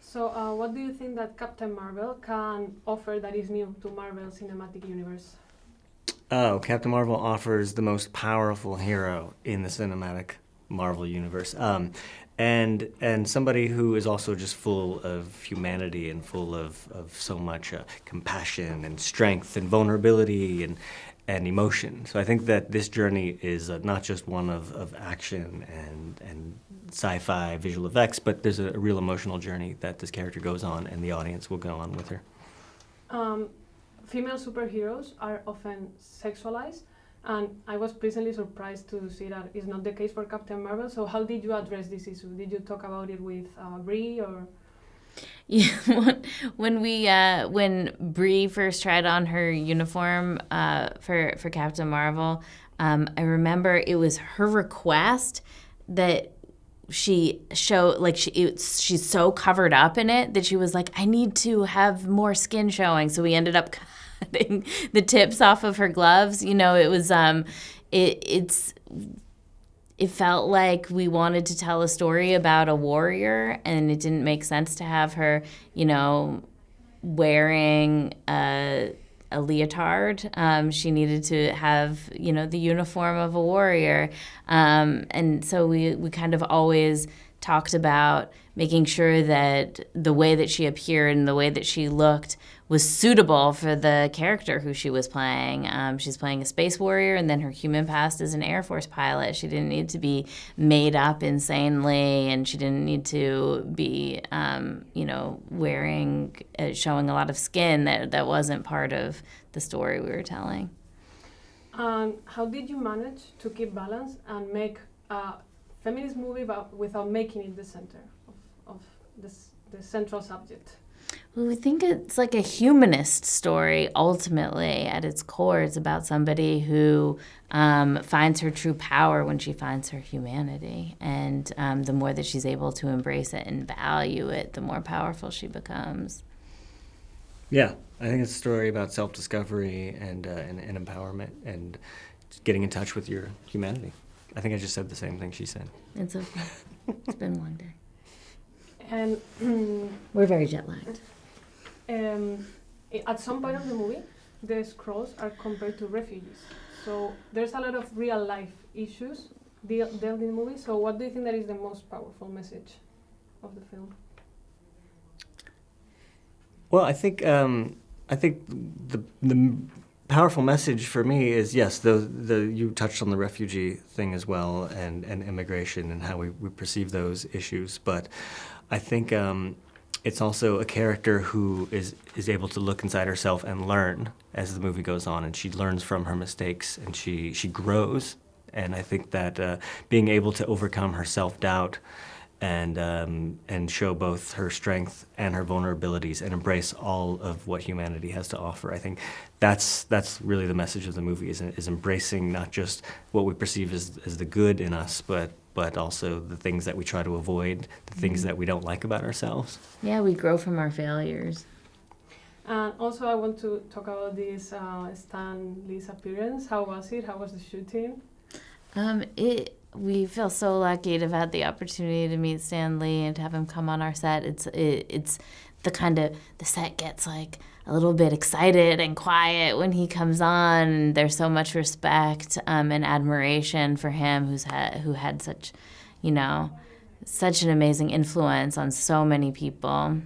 So, what do you think that Captain Marvel can offer that is new to Marvel Cinematic Universe? Oh, Captain Marvel offers the most powerful hero in the cinematic Marvel universe, and somebody who is also just full of humanity and full of so much compassion and strength and vulnerability and emotion. So I think that this journey is not just one of action and sci-fi visual effects, but there's a real emotional journey that this character goes on, and the audience will go on with her. Um, Female superheroes are often sexualized, and I was pleasantly surprised to see that is not the case for Captain Marvel. So, how did you address this issue? Did you talk about it with Brie or? Yeah, when Brie first tried on her uniform for Captain Marvel, I remember it was her request that she show like she's so covered up in it that she was like, I need to have more skin showing. So we ended up cutting the tips off of her gloves. You know, it was it felt like we wanted to tell a story about a warrior, and it didn't make sense to have her, you know, wearing a leotard. She needed to have, you know, the uniform of a warrior. And so we kind of always talked about making sure that the way that she appeared and the way that she looked was suitable for the character who she was playing. She's playing a space warrior, and then her human past is an Air Force pilot. She didn't need to be made up insanely, and she didn't need to be, you know, showing a lot of skin that wasn't part of the story we were telling. How did you manage to keep balance and make a feminist movie without making it the center of the central subject? Well, we think it's like a humanist story, ultimately. At its core, it's about somebody who finds her true power when she finds her humanity. And the more that she's able to embrace it and value it, the more powerful she becomes. Yeah, I think it's a story about self-discovery and empowerment and just getting in touch with your humanity. I think I just said the same thing she said. It's okay. It's been a long day. And we're very jet-lagged. At some point of the movie, the Skrulls are compared to refugees. So there's a lot of real-life issues dealt in the movie. So what do you think that is the most powerful message of the film? Well, I think the powerful message for me is, yes, you touched on the refugee thing as well, and immigration and how we perceive those issues. But I think it's also a character who is able to look inside herself and learn as the movie goes on, and she learns from her mistakes, and she grows. And I think that being able to overcome her self-doubt and show both her strength and her vulnerabilities and embrace all of what humanity has to offer. I think that's really the message of the movie, is embracing not just what we perceive as the good in us, but also the things that we try to avoid, the things that we don't like about ourselves. Yeah, we grow from our failures. And also I want to talk about this Stan Lee's appearance. How was it? How was the shooting? We feel so lucky to have had the opportunity to meet Stan Lee and to have him come on our set. It's the kind of, the set gets like a little bit excited and quiet when he comes on. And there's so much respect and admiration for him, who had such, you know, such an amazing influence on so many people.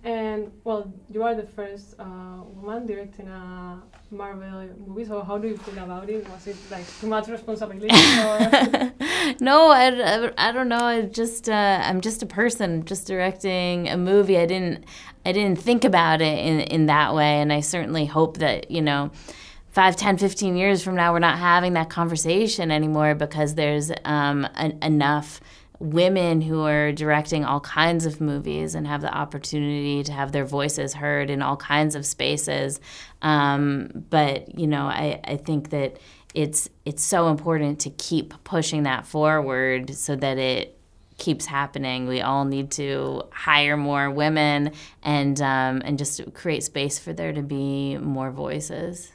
And, well, you are the first woman directing a Marvel movie, so how do you feel about it? Was it, like, too much responsibility? Or? No, I don't know. I'm just a person just directing a movie. I didn't think about it in that way, and I certainly hope that, you know, 5, 10, 15 years from now, we're not having that conversation anymore, because there's enough women who are directing all kinds of movies and have the opportunity to have their voices heard in all kinds of spaces. But, you know, I think that it's so important to keep pushing that forward so that it keeps happening. We all need to hire more women and just create space for there to be more voices.